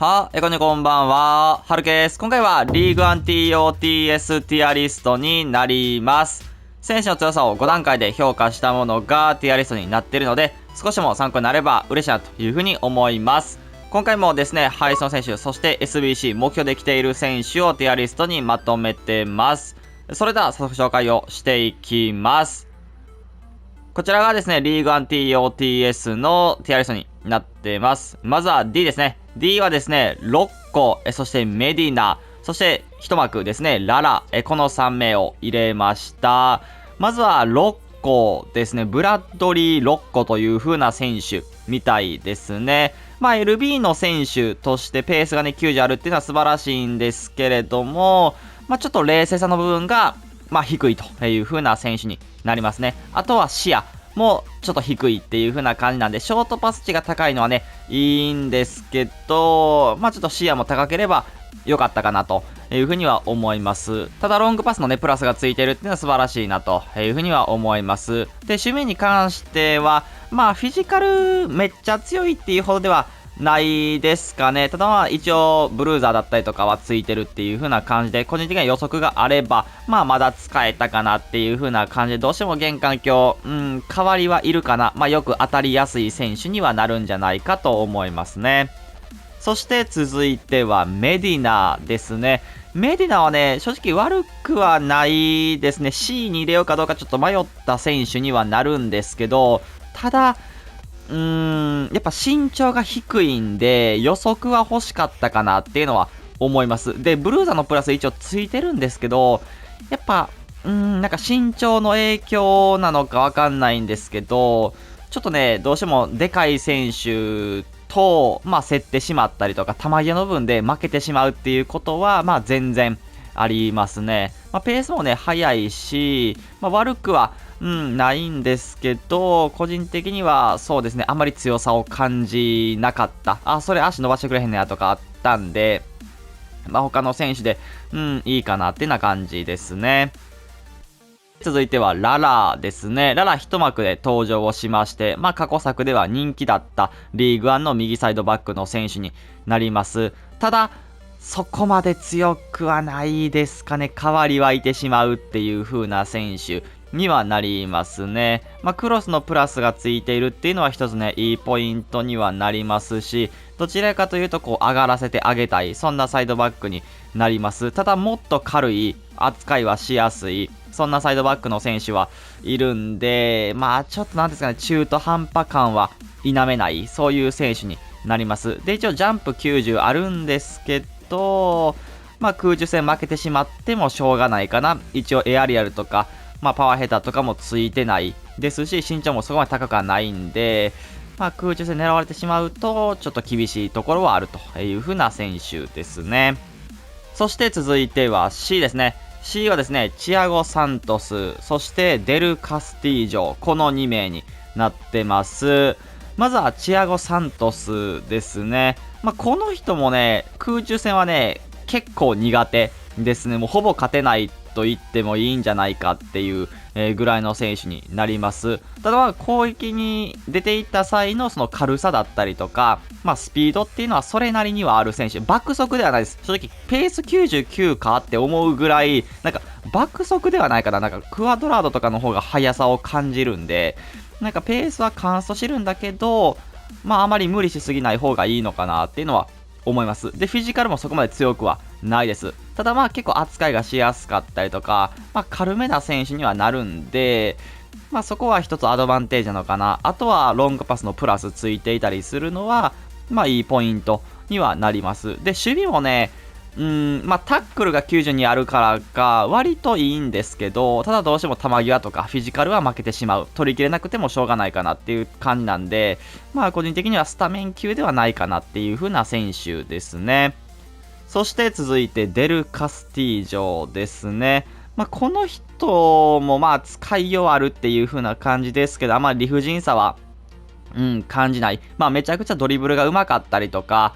こんばんは。はるけです。今回はリーグワン TOTS ティアリストになります。選手の強さを5段階で評価したものがティアリストになっているので、少しでも参考になれば嬉しいなというふうに思います。今回もですね、ハリソン選手、そして SBC 目標できている選手をティアリストにまとめてます。それでは早速紹介をしていきます。こちらがですね、リーグワン TOTS のティアリストになってます。まずは D ですね。D はですね、ロッコ、そしてメディナ、そして一幕ですね、ララ、この3名を入れました。まずはロッコですね、ブラッドリー・ロッコという風な選手みたいですね。LB の選手としてペースがね、90あるっていうのは素晴らしいんですけれども、ちょっと冷静さの部分が低いという風な選手になりますね。あとは視野もちょっと低いっていう風な感じなんで、ショートパス値が高いのはね、いいんですけど、ちょっと視野も高ければ良かったかなという風には思います。ただロングパスのね、プラスがついてるっていうのは素晴らしいなという風には思います。で、守備に関しては、フィジカルめっちゃ強いっていうほどではないですかね。ただ一応ブルーザーだったりとかはついてるっていう風な感じで、個人的には予測があればまだ使えたかなっていう風な感じで、どうしても現環境代わりはいるかな、よく当たりやすい選手にはなるんじゃないかと思いますね。そして続いてはメディナですね。メディナはね、正直悪くはないですね。C に入れようかどうかちょっと迷った選手にはなるんですけど、ただやっぱ身長が低いんで、予測は欲しかったかなっていうのは思います。で、ブルーザのプラス一応ついてるんですけど、やっぱ、なんか身長の影響なのかわかんないんですけど、ちょっとね、どうしてもでかい選手と、競ってしまったりとか、球際の部分で負けてしまうっていうことは、全然ありますね。ペースもね、速いし、悪くは、ないんですけど、個人的にはそうですね、あまり強さを感じなかった。それ足伸ばしてくれへんねやとかあったんで、他の選手で、いいかなってな感じですね。続いてはララですね。ララ一幕で登場をしまして、過去作では人気だったリーグワンの右サイドバックの選手になります。ただ、そこまで強くはないですかね。代わりはいてしまうっていう風な選手にはなりますね。クロスのプラスがついているっていうのは一つね、いいポイントにはなりますし、どちらかというと上がらせてあげたい、そんなサイドバックになります。ただもっと軽い、扱いはしやすい、そんなサイドバックの選手はいるんで、ちょっとなんですかね、中途半端感は否めない、そういう選手になります。で、一応ジャンプ90あるんですけど、空中戦負けてしまってもしょうがないかな。一応エアリアルとか、パワーヘッダーとかもついてないですし、身長もそこまで高くはないんで、空中戦狙われてしまうと、ちょっと厳しいところはあるという風な選手ですね。そして続いては C ですね。C はですね、チアゴ・サントス、そしてデル・カスティージョ、この2名になってます。まずはチアゴ・サントスですね。この人もね、空中戦はね、結構苦手ですね。もうほぼ勝てないと言ってもいいんじゃないかっていう、ぐらいの選手になります。ただ攻撃に出ていった際のその軽さだったりとか、スピードっていうのはそれなりにはある選手。爆速ではないです。正直、ペース99かって思うぐらい、なんか爆速ではないかな。なんかクアドラードとかの方が速さを感じるんで、なんかペースはカンストしてるんだけど、あまり無理しすぎない方がいいのかなっていうのは思います。で、フィジカルもそこまで強くはないです。ただ結構扱いがしやすかったりとか、軽めな選手にはなるんで、そこは一つアドバンテージなのかな。あとはロングパスのプラスついていたりするのは、いいポイントにはなります。で、守備もね、タックルが92あるからか、割といいんですけど、ただどうしても球際とかフィジカルは負けてしまう。取り切れなくてもしょうがないかなっていう感じなんで、個人的にはスタメン級ではないかなっていう風な選手ですね。そして続いてデル・カスティージョですね。この人も使いようあるっていう風な感じですけど、あんまり理不尽さは、感じない。めちゃくちゃドリブルが上手かったりとか、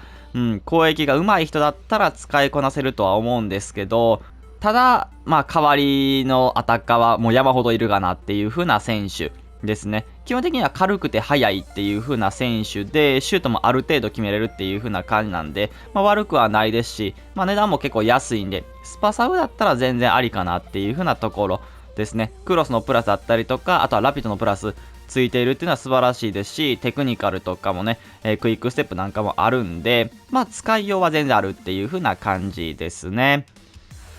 攻撃が上手い人だったら使いこなせるとは思うんですけど、ただ、代わりのアタッカーはもう山ほどいるかなっていう風な選手ですね。基本的には軽くて速いっていう風な選手で、シュートもある程度決めれるっていう風な感じなんで、悪くはないですし、値段も結構安いんで、スパサブだったら全然ありかなっていう風なところですね。クロスのプラスだったりとか、あとはラピッドのプラスついているっていうのは素晴らしいですし、テクニカルとかもね、クイックステップなんかもあるんで、使いようは全然あるっていう風な感じですね。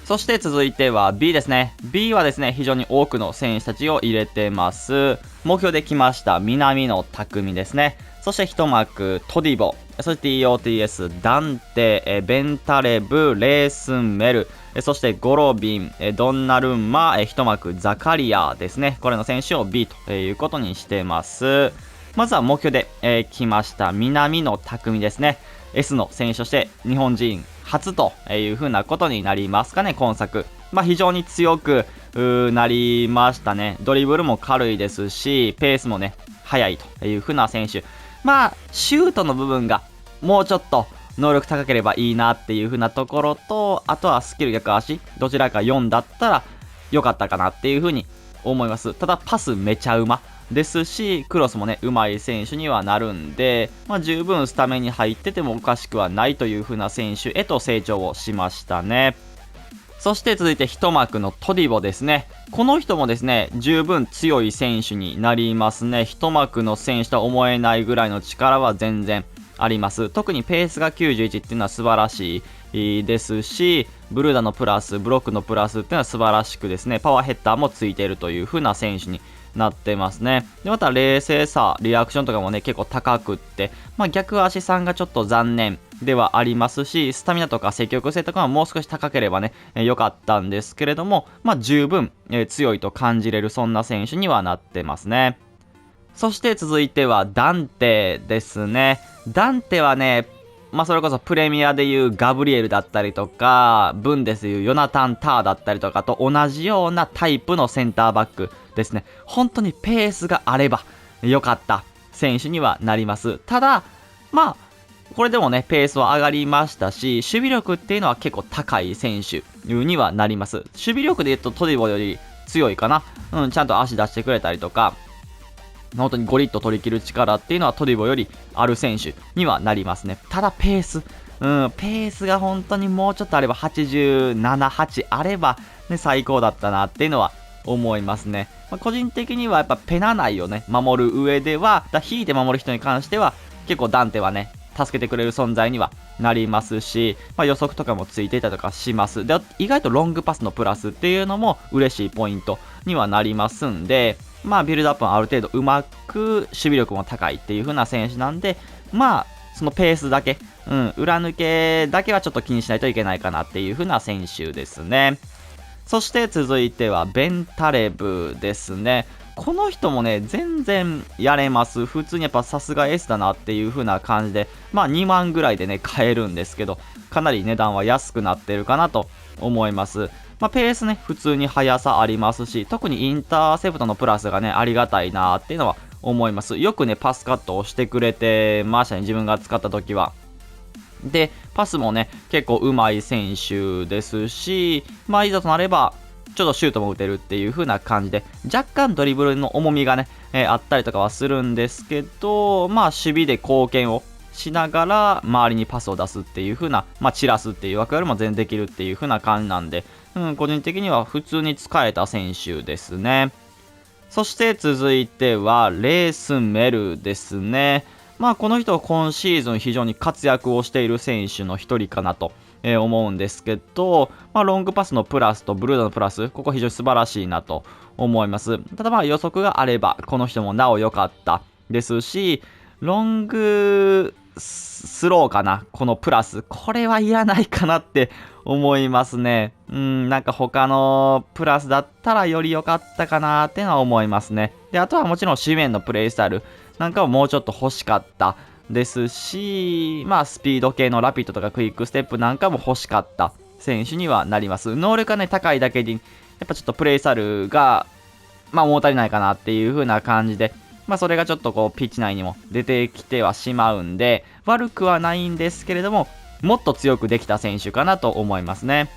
そして続いては B ですね。B はですね、非常に多くの選手たちを入れてます。目標で来ました、南野拓実ですね。そして一幕、トディボ。そして TOTS、ダンテ、ベンタレブ、レースンメル。そしてゴロビン、ドンナルンマ、一幕、ザカリアですね。これの選手を B ということにしてます。まずは目標で、来ました、南野拓実ですね。S の選手として日本人初という風なことになりますかね、今作。非常に強くなりましたね。ドリブルも軽いですし、ペースもね、速いという風な選手。シュートの部分がもうちょっと能力高ければいいなっていう風なところと、あとはスキル逆足、どちらか4だったら良かったかなっていう風に思います。ただパスめちゃうまですし、クロスもね、上手い選手にはなるんで、十分スタメンに入っててもおかしくはないという風な選手へと成長をしましたね。そして続いて一幕のトディボですね。この人もですね、十分強い選手になりますね。一幕の選手とは思えないぐらいの力は全然あります。特にペースが91っていうのは素晴らしいですし、ブルーダのプラス、ブロックのプラスっていうのは素晴らしくですね、パワーヘッダーもついているという風な選手になってますね。で、また冷静さ、リアクションとかもね、結構高くって、逆足さんがちょっと残念ではありますし、スタミナとか積極性とかはもう少し高ければね、良かったんですけれども、十分、強いと感じれるそんな選手にはなってますね。そして続いてはダンテですね。ダンテはね、それこそプレミアでいうガブリエルだったりとか、ブンデスでいうヨナタン・ターだったりとかと同じようなタイプのセンターバックですね。本当にペースがあれば良かった選手にはなります。ただ、これでもね、ペースは上がりましたし、守備力っていうのは結構高い選手にはなります。守備力で言うとトディボより強いかな。ちゃんと足出してくれたりとか、本当にゴリッと取り切る力っていうのはトディボよりある選手にはなりますね。ただペース、ペースが本当にもうちょっとあれば87、8あれば、ね、最高だったなっていうのは思いますね。個人的にはやっぱペナ内をね、守る上では、引いて守る人に関しては結構ダンテはね、助けてくれる存在にはなりますし、予測とかもついていたりとかします。で、意外とロングパスのプラスっていうのも嬉しいポイントにはなりますんで、ビルドアップもある程度うまく守備力も高いっていう風な選手なんで、そのペースだけ、裏抜けだけはちょっと気にしないといけないかなっていう風な選手ですね。そして続いてはベンタレブですね。この人もね、全然やれます。普通にやっぱさすが S だなっていう風な感じで、2万ぐらいでね、買えるんですけど、かなり値段は安くなってるかなと思います。ペースね、普通に速さありますし、特にインターセプトのプラスがね、ありがたいなっていうのは思います。よくね、パスカットをしてくれてましたね、自分が使った時は。で、パスもね、結構上手い選手ですし、いざとなれば、ちょっとシュートも打てるっていう風な感じで、若干ドリブルの重みがね、あったりとかはするんですけど、守備で貢献をしながら、周りにパスを出すっていう風な、散らすっていう役割も全然できるっていう風な感じなんで、個人的には普通に使えた選手ですね。そして続いては、レースメルですね。この人は今シーズン非常に活躍をしている選手の一人かなと思うんですけど、ロングパスのプラスとブルードのプラス、ここ非常に素晴らしいなと思います。ただ予測があれば、この人もなお良かったですし、ロングスローかな、このプラス、これはいらないかなって思いますね。なんか他のプラスだったらより良かったかなってのは思いますね。で、あとはもちろん紙面のプレイスタイルなんかももうちょっと欲しかったですし、スピード系のラピッドとかクイックステップなんかも欲しかった選手にはなります。能力がね、高いだけに、やっぱちょっとプレイスタイルが、物足りないかなっていう風な感じで、それがちょっとこう、ピッチ内にも出てきてはしまうんで、悪くはないんですけれども、もっと強くできた選手かなと思いますね。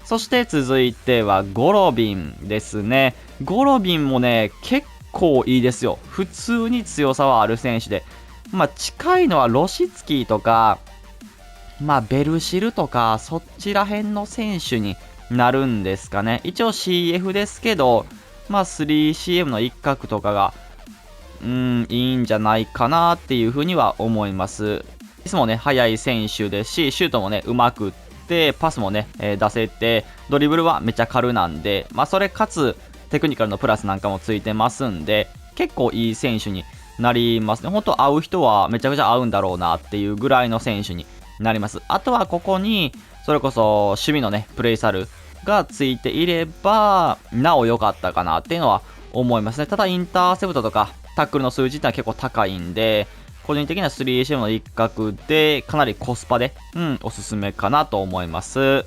そして続いてはゴロビンですね。ゴロビンもね、結構いいですよ。普通に強さはある選手で。近いのはロシツキーとか、ベルシルとか、そっちら辺の選手になるんですかね。一応 CF ですけど、3CM の一角とかが、いいんじゃないかなっていうふうには思います。いつもね、速い選手ですし、シュートもね、うまくって、パスもね、出せて、ドリブルはめちゃ軽なんで、それかつ、テクニカルのプラスなんかもついてますんで、結構いい選手になりますね。本当会う人はめちゃくちゃ合うんだろうなっていうぐらいの選手になります。あとはここに、それこそ守備のね、プレイサルがついていれば、なお良かったかなっていうのは思いますね。ただ、インターセプトとか、タックルの数字ってのは結構高いんで、個人的には 3CM の一角で、かなりコスパで、おすすめかなと思います。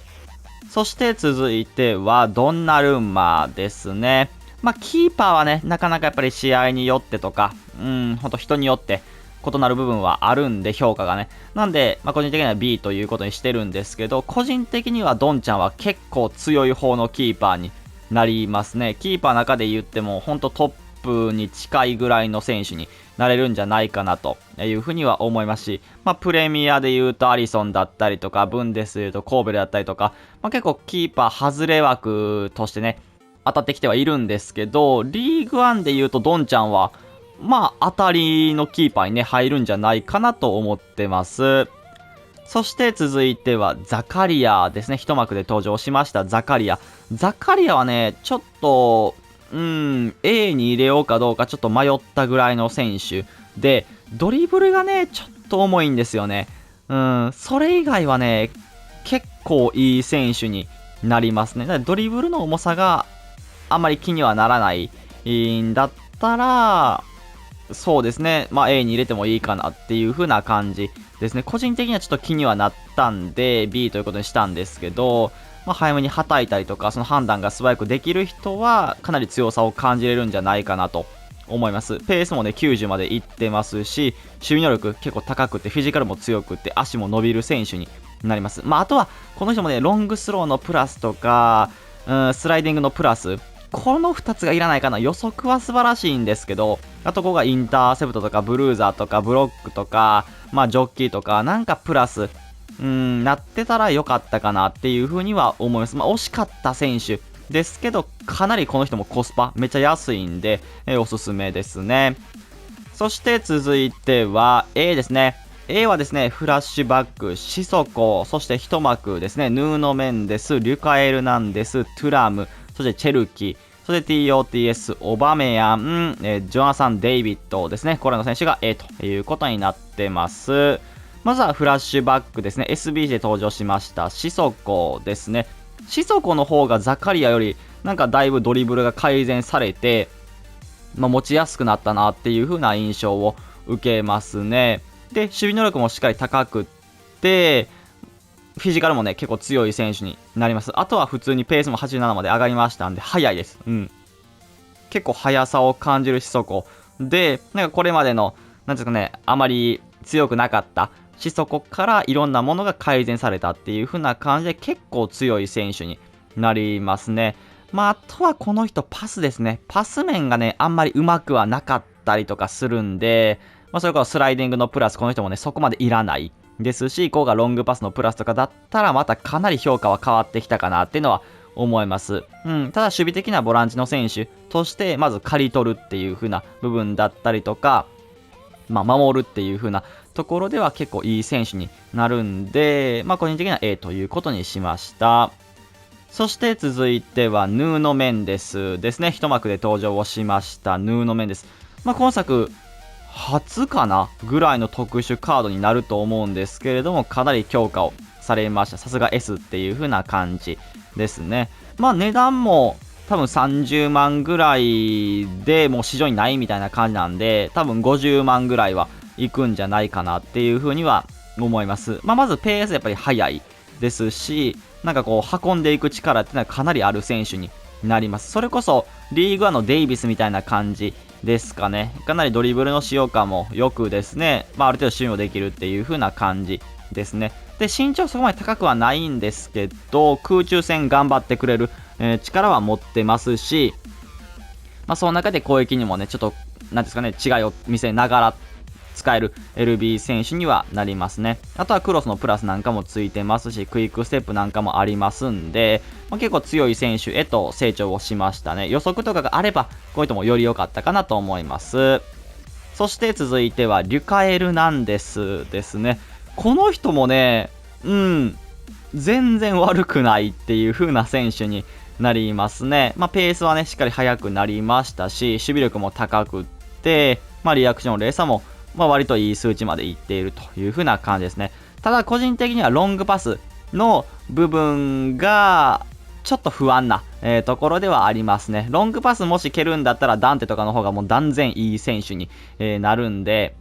そして続いては、ドンナルンマですね。キーパーはね、なかなかやっぱり試合によってとか、ほんと人によって異なる部分はあるんで、評価がね。なんで、個人的には B ということにしてるんですけど、個人的にはドンちゃんは結構強い方のキーパーになりますね。キーパーの中で言っても、ほんとトップに近いぐらいの選手になれるんじゃないかなというふうには思いますし、プレミアで言うとアリソンだったりとか、ブンデスで言うとコーベルだったりとか、結構キーパー外れ枠としてね、当たってきてはいるんですけど、リーグワンで言うとドンちゃんは、当たりのキーパーにね、入るんじゃないかなと思ってます。そして続いてはザカリアですね。一幕で登場しましたザカリア。ザカリアはね、ちょっと、A に入れようかどうかちょっと迷ったぐらいの選手で、ドリブルがね、ちょっと重いんですよね。それ以外はね、結構いい選手になりますね。だからドリブルの重さがあんまり気にはならないんだったら、そうですね。A に入れてもいいかなっていう風な感じですね。個人的にはちょっと気にはなったんで、B ということにしたんですけど、早めにはたいたりとか、その判断が素早くできる人は、かなり強さを感じれるんじゃないかなと思います。ペースもね、90までいってますし、守備能力結構高くて、フィジカルも強くて、足も伸びる選手になります。あとは、この人もね、ロングスローのプラスとか、スライディングのプラス、この2つがいらないかな。予測は素晴らしいんですけど、あとここがインターセプトとかブルーザーとかブロックとか、ジョッキーとか、なんかプラス、なってたら良かったかなっていう風には思います。惜しかった選手ですけど、かなりこの人もコスパめっちゃ安いんで、おすすめですね。そして続いては A ですね。A はですね、フラッシュバック、シソコ、そして一幕ですね、ヌーノ・メンデス、リュカエル・ナンデス、トゥラム、そしてチェルキ、そして TOTS、オバメヤン、ジョナサン・デイビッドですね。これの選手が A ということになってます。まずはフラッシュバックですね。SB で登場しましたシソコですね。シソコの方がザカリアよりなんかだいぶドリブルが改善されて、持ちやすくなったなっていう風な印象を受けますね。で、守備能力もしっかり高くって、フィジカルもね、結構強い選手になります。あとは普通にペースも87まで上がりましたんで、速いです。結構速さを感じるシソコ。で、なんかこれまでの、なんですかね、あまり強くなかったシソコからいろんなものが改善されたっていう風な感じで結構強い選手になりますね。あとはこの人パスですね。パス面がね、あんまりうまくはなかったりとかするんで、それからスライディングのプラス、この人もね、そこまでいらないですし、こうがロングパスのプラスとかだったら、またかなり評価は変わってきたかなっていうのは思います。ただ守備的なボランチの選手として、まず刈り取るっていう風な部分だったりとか、守るっていう風なところでは結構いい選手になるんで、個人的には A ということにしました。そして続いてはヌーノ・メンデスですね。一幕で登場をしましたヌーノ・メンデス。今作初かなぐらいの特殊カードになると思うんですけれども、かなり強化をされました。さすが S っていう風な感じですね。値段も多分30万ぐらいでもう市場にないみたいな感じなんで、多分50万ぐらいはいくんじゃないかなっていう風には思います。まずペースやっぱり速いですし、なんかこう運んでいく力っていうのはかなりある選手になります。それこそリーグワンのデイビスみたいな感じですかね。かなりドリブルの使用感もよくですね、ある程度守備もできるっていう風な感じですね。で、身長そこまで高くはないんですけど、空中戦頑張ってくれる、力は持ってますし、その中で攻撃にもね、ちょっと、なんですかね、違いを見せながら使える LB 選手にはなりますね。あとはクロスのプラスなんかもついてますし、クイックステップなんかもありますんで、結構強い選手へと成長をしましたね。予測とかがあれば、こういう人もより良かったかなと思います。そして続いては、リュカエル・ナンデスですね。この人もね、全然悪くないっていう風な選手になりますね。ペースはね、しっかり速くなりましたし、守備力も高くって、リアクション、レーサーも、割といい数値までいっているという風な感じですね。ただ、個人的にはロングパスの部分が、ちょっと不安な、ところではありますね。ロングパスもし蹴るんだったら、ダンテとかの方がもう断然いい選手に、なるんで、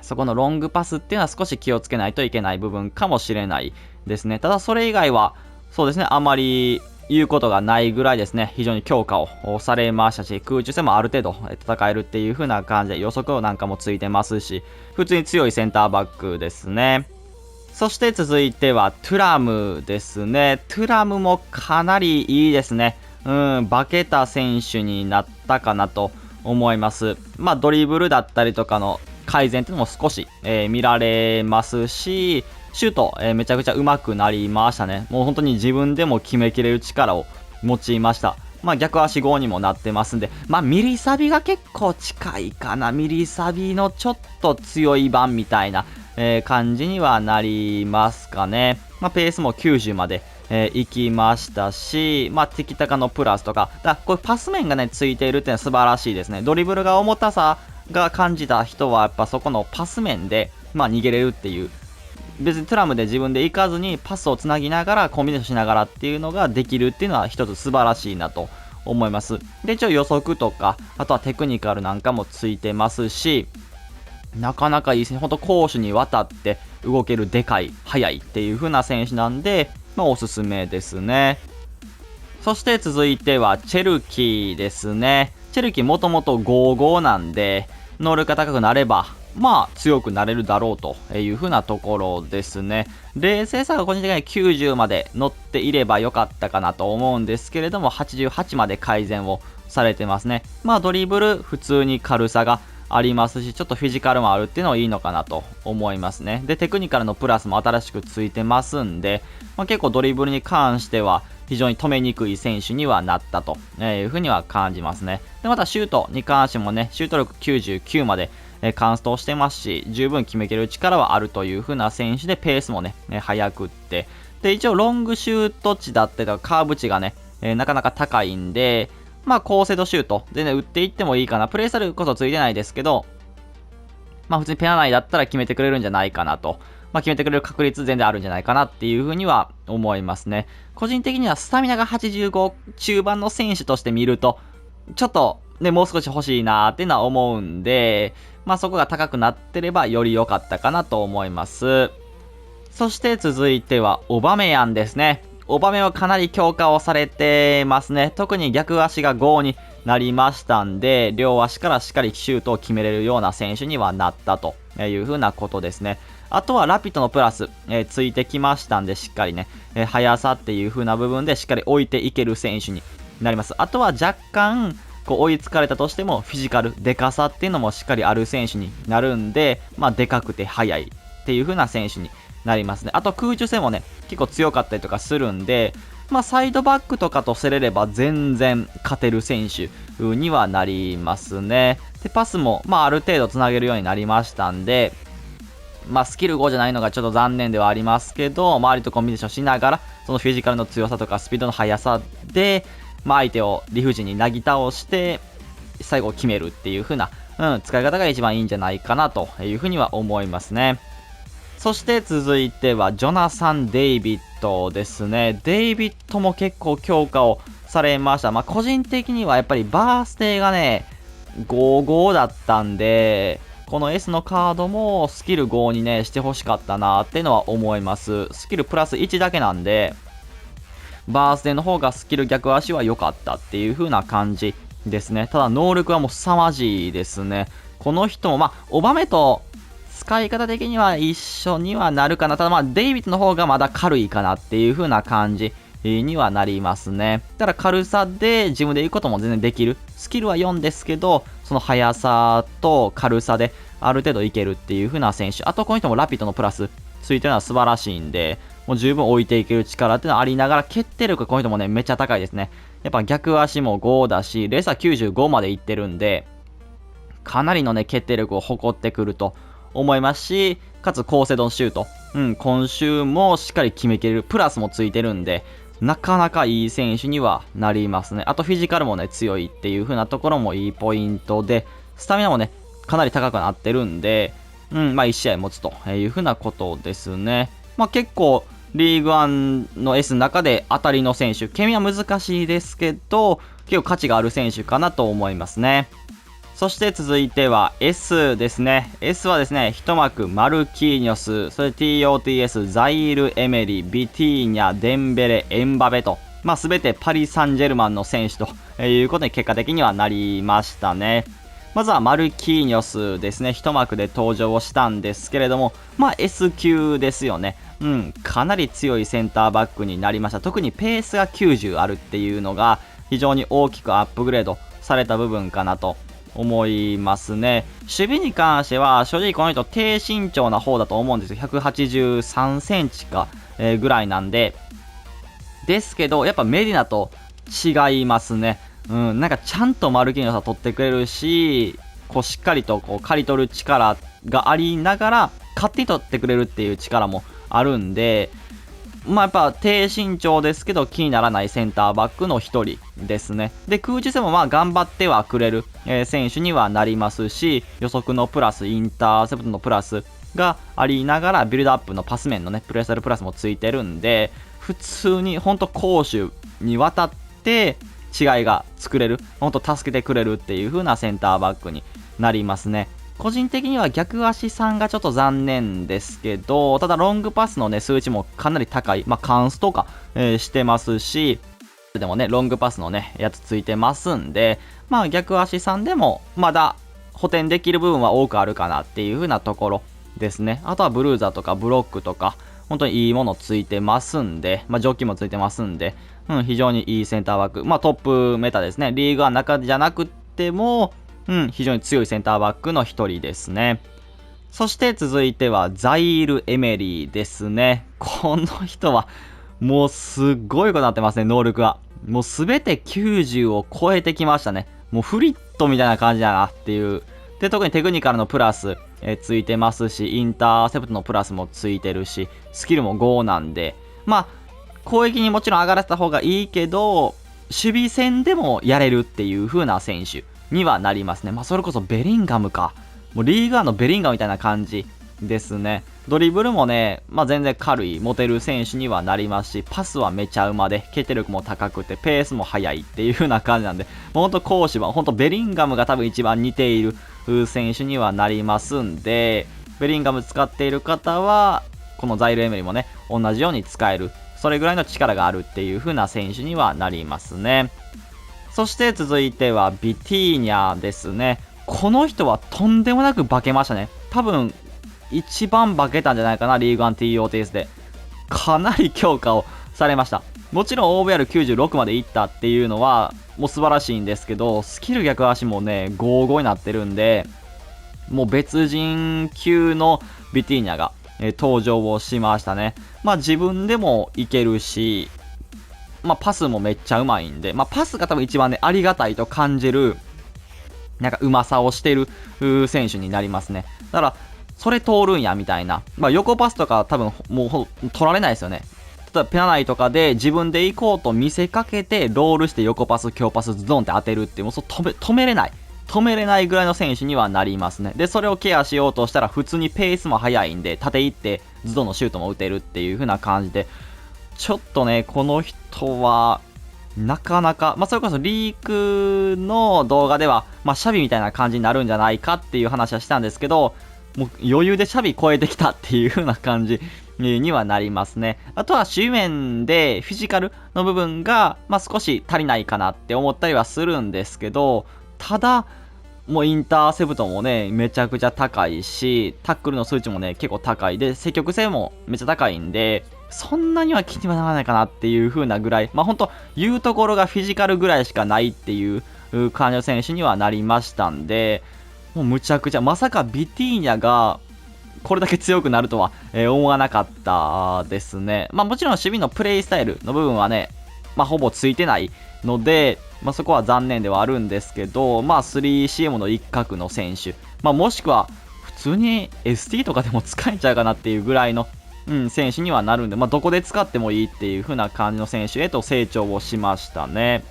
そこのロングパスっていうのは少し気をつけないといけない部分かもしれないですね。ただそれ以外は、そうですね、あまり言うことがないぐらいですね、非常に強化をされましたし、空中戦もある程度戦えるっていう風な感じで予測なんかもついてますし、普通に強いセンターバックですね。そして続いてはトゥラムですね。トゥラムもかなりいいですね。化けた選手になったかなと思います。ドリブルだったりとかの改善っていうのも少し、見られますし、シュート、めちゃくちゃ上手くなりましたね。もう本当に自分でも決めきれる力を持ちました。逆足5にもなってますんで、ミリサビが結構近いかな。ミリサビのちょっと強い版みたいな、感じにはなりますかね。ペースも90まで、行きましたし、テキタカのプラスとか、これパス面がね、ついているっていうのは素晴らしいですね。ドリブルが重たさが感じた人は、やっぱそこのパス面で、逃げれるっていう。別にトゥラムで自分で行かずにパスをつなぎながらコンビネーションしながらっていうのができるっていうのは一つ素晴らしいなと思います。で、一応予測とか、あとはテクニカルなんかもついてますし、なかなかいいですね。ほんと攻守にわたって動けるでかい、速いっていう風な選手なんで、おすすめですね。そして続いてはチェルキーですね。チェルキーもともと55なんで、能力が高くなれば、強くなれるだろうという風なところですね。冷静さが個人的に90まで乗っていればよかったかなと思うんですけれども、88まで改善をされてますね。ドリブル普通に軽さがありますし、ちょっとフィジカルもあるっていうのはいいのかなと思いますね。で、テクニカルのプラスも新しくついてますんで、結構ドリブルに関しては非常に止めにくい選手にはなったというふうには感じますね。で、またシュートに関してもね、シュート力99まで完走してますし、十分決めきれる力はあるという風な選手で、ペースもね、速くって。で、一応ロングシュート値だったりとか、カーブ値がね、なかなか高いんで、高精度シュートでね、打っていってもいいかな。プレースタイルこそついてないですけど、普通にペナ内だったら決めてくれるんじゃないかなと。決めてくれる確率全然あるんじゃないかなっていう風には思いますね。個人的にはスタミナが85中盤の選手として見ると、ちょっとね、もう少し欲しいなーっていうのは思うんで、そこが高くなってればより良かったかなと思います。そして続いてはオバメヤンですね。オバメはかなり強化をされてますね。特に逆足が5になりましたんで、両足からしっかりシュートを決めれるような選手にはなったという風なことですね。あとはラピッドのプラス、ついてきましたんで、しっかりね、速さっていう風な部分でしっかり置いていける選手になります。あとは若干、追いつかれたとしてもフィジカル、でかさっていうのもしっかりある選手になるんで、でかくて速いっていう風な選手になりますね。あと空中戦もね、結構強かったりとかするんで、サイドバックとかと競れれば全然勝てる選手にはなりますね。で、パスもある程度つなげるようになりましたんで、スキル5じゃないのがちょっと残念ではありますけど、周りとコンビネーションしながら、そのフィジカルの強さとかスピードの速さで、相手を理不尽になぎ倒して、最後決めるっていう風な、使い方が一番いいんじゃないかなという風には思いますね。そして続いてはジョナサン・デイビッドですね。デイビッドも結構強化をされました。個人的にはやっぱりバースデーがね、55だったんで、この S のカードもスキル5にね、してほしかったなっていうのは思います。スキルプラス1だけなんで、バースデーの方がスキル逆足は良かったっていう風な感じですね。ただ能力はもう凄まじいですね。この人もオバメと使い方的には一緒にはなるかな。ただデイビッドの方がまだ軽いかなっていう風な感じにはなりますね。ただ軽さで自分で行くことも全然できる。スキルは4ですけど、その速さと軽さである程度いけるっていう風な選手。あとこの人もラピッドのプラスついてるのは素晴らしいんで、もう十分置いていける力っていうのはありながら、決定力この人もね、めっちゃ高いですね。やっぱ逆足も5だし、レーサー95までいってるんで、かなりのね、決定力を誇ってくると思いますし、かつ高精度のシュート。今週もしっかり決めきれる。プラスもついてるんで、なかなかいい選手にはなりますね。あとフィジカルもね、強いっていう風なところもいいポイントで、スタミナもね、かなり高くなってるんで、1試合持つという風なことですね。結構、リーグワンの S の中で当たりの選手、ケミは難しいですけど、結構価値がある選手かなと思いますね。そして続いては S ですね。S はですね、一幕マルキーニョス、それ TOTS、ザイール・エメリ、ビティーニャ、デンベレ、エンバベと、全てパリ・サンジェルマンの選手ということに結果的にはなりましたね。まずはマルキーニョスですね。一幕で登場をしたんですけれども、S 級ですよね。かなり強いセンターバックになりました。特にペースが90あるっていうのが非常に大きくアップグレードされた部分かなと思いますね。守備に関しては正直この人低身長な方だと思うんですよ。183センチか、ぐらいなんで。ですけど、やっぱメディナと違いますね。なんかちゃんとマルキーニョスは取ってくれるし、こうしっかりとこう刈り取る力がありながら、勝手に取ってくれるっていう力もあるんで、やっぱ低身長ですけど気にならないセンターバックの一人ですね。で、空中戦も頑張ってはくれる、選手にはなりますし、予測のプラス、インターセプトのプラスがありながら、ビルドアップのパス面のね、プレスタルプラスもついてるんで、普通にほんと攻守にわたって違いが作れる、ほんと助けてくれるっていう風なセンターバックになりますね。個人的には逆足さんがちょっと残念ですけど、ただロングパスのね、数値もかなり高い。カンスとか、してますし、でもね、ロングパスのね、やつついてますんで、逆足さんでもまだ補填できる部分は多くあるかなっていう風なところですね。あとはブルーザーとかブロックとか、本当にいいものついてますんで、ジョッキもついてますんで、非常にいいセンターバック。トップメタですね。リーグは中じゃなくても、非常に強いセンターバックの一人ですね。そして続いてはザイール・エメリーですね。この人はもうすっごいことになってますね、能力が。もうすべて90を超えてきましたね。もうフリットみたいな感じだなっていう。で、特にテクニカルのプラス、ついてますし、インターセプトのプラスもついてるし、スキルも5なんで、攻撃にもちろん上がらせた方がいいけど、守備戦でもやれるっていう風な選手にはなりますね。それこそベリンガムか。もうリーガーのベリンガムみたいな感じですね。ドリブルもね、全然軽い、モテる選手にはなりますし、パスはめちゃうまで、決定力も高くて、ペースも速いっていう風な感じなんで、もうほんと攻守は、ほんとベリンガムが多分一番似ている選手にはなりますんで、ベリンガム使っている方は、このザイル・エメリもね、同じように使える。それぐらいの力があるっていう風な選手にはなりますね。そして続いてはビティーニャですね。この人はとんでもなく化けましたね。多分一番化けたんじゃないかな、リーグワン TOTS で。かなり強化をされました。もちろん OVR96 までいったっていうのはもう素晴らしいんですけど、スキル逆足もね、55になってるんで、もう別人級のビティーニャが、登場をしましたね。自分でもいけるし、パスもめっちゃうまいんで、パスが多分一番ね、ありがたいと感じる、なんかうまさをしてる選手になりますね。だから、それ通るんや、みたいな。横パスとか多分もう取られないですよね。例えばペナ内とかで自分で行こうと見せかけて、ロールして横パス、強パス、ズドンって当てるっていう、もう止めれない。止めれないぐらいの選手にはなりますね。で、それをケアしようとしたら、普通にペースも速いんで、縦行って、ズドンのシュートも打てるっていう風な感じで、ちょっとね、この人は、なかなか、それこそリークの動画では、シャビみたいな感じになるんじゃないかっていう話はしたんですけど、もう余裕でシャビ超えてきたっていう風な感じにはなりますね。あとは守備面でフィジカルの部分が、少し足りないかなって思ったりはするんですけど、ただ、もうインターセプトもね、めちゃくちゃ高いし、タックルの数値もね、結構高いで、積極性もめっちゃ高いんで、そんなには気にはならないかなっていう風なぐらい、まあほんと、言うところがフィジカルぐらいしかないっていう感じの選手にはなりましたんで、もうむちゃくちゃ、まさかビティーニャが、これだけ強くなるとは、思わなかったですね。まあもちろん守備のプレイスタイルの部分はね、まあほぼついてないので、まあそこは残念ではあるんですけど、まあ 3CM の一角の選手、まあもしくは普通に ST とかでも使えちゃうかなっていうぐらいの、選手にはなるんで、まあどこで使ってもいいっていう風な感じの選手へと成長をしましたね。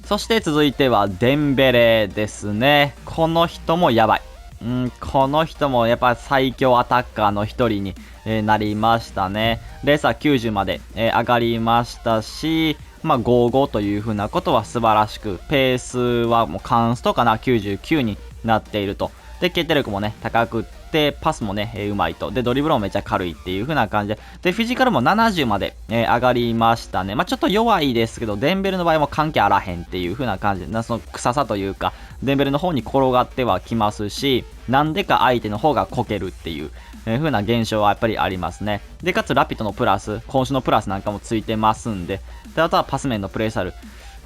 そして続いてはデンベレですね。この人もやばい。この人もやっぱ最強アタッカーの一人に、なりましたね。レーサー90まで、上がりましたし、まあ55という風なことは素晴らしく、ペースはもうカンストかな、99になっていると。で、決定力もね、高くって、パスもね、うまいと。で、ドリブルもめっちゃ軽いっていう風な感じで。で、フィジカルも70まで、上がりましたね。まあちょっと弱いですけど、デンベルの場合も関係あらへんっていう風な感じで、その臭さというか、デンベルの方に転がってはきますし、なんでか相手の方がこけるっていう、風な現象はやっぱりありますね。で、かつラピットのプラス、今週のプラスなんかもついてますんで、で、あとはパス面のプレイスタイル。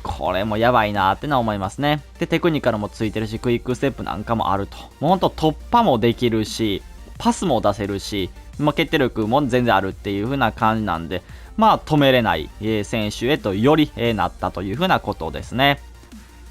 これもやばいなーってのは思いますね。で、テクニカルもついてるし、クイックステップなんかもあると。もうほんと突破もできるし、パスも出せるし、まあ、決定力も全然あるっていう風な感じなんで、まあ止めれない、選手へとより、なったという風なことですね。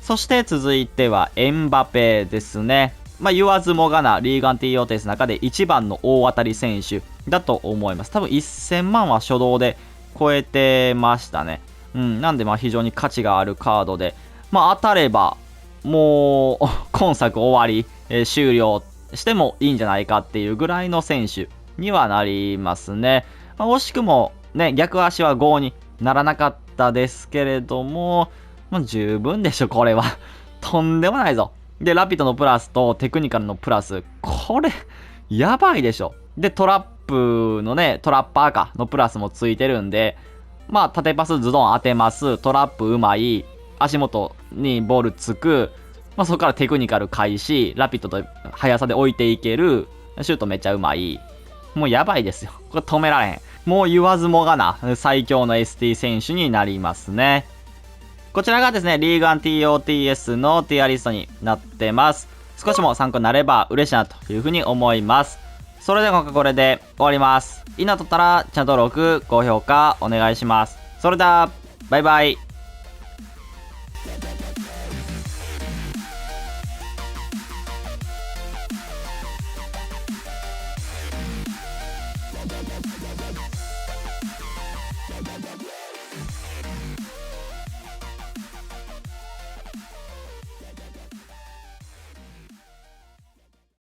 そして続いてはエンバペですね。まあ、言わずもがなリーガン TOTS の中で一番の大当たり選手だと思います。多分1000万は初動で超えてましたね。なんでまあ非常に価値があるカードで、まあ当たればもう今作終わり、終了してもいいんじゃないかっていうぐらいの選手にはなりますね。まあ、惜しくもね、逆足は5にならなかったですけれども、もう十分でしょ、これは。とんでもないぞ。で、ラピッドのプラスとテクニカルのプラス、これ、やばいでしょ。で、トラップのね、トラッパーかのプラスもついてるんで、まあ、縦パスズドン当てます。トラップうまい。足元にボールつく。まあ、そこからテクニカル開始。ラピッドと速さで置いていける。シュートめっちゃうまい。もうやばいですよ。これ止められへん。もう言わずもがな、最強の ST 選手になりますね。こちらがですね、リーガン TOTS のティアリストになってます。少しも参考になれば嬉しいなというふうに思います。それでは今回これで終わります。いいなとったらチャンネル登録、高評価お願いします。それでは、バイバイ。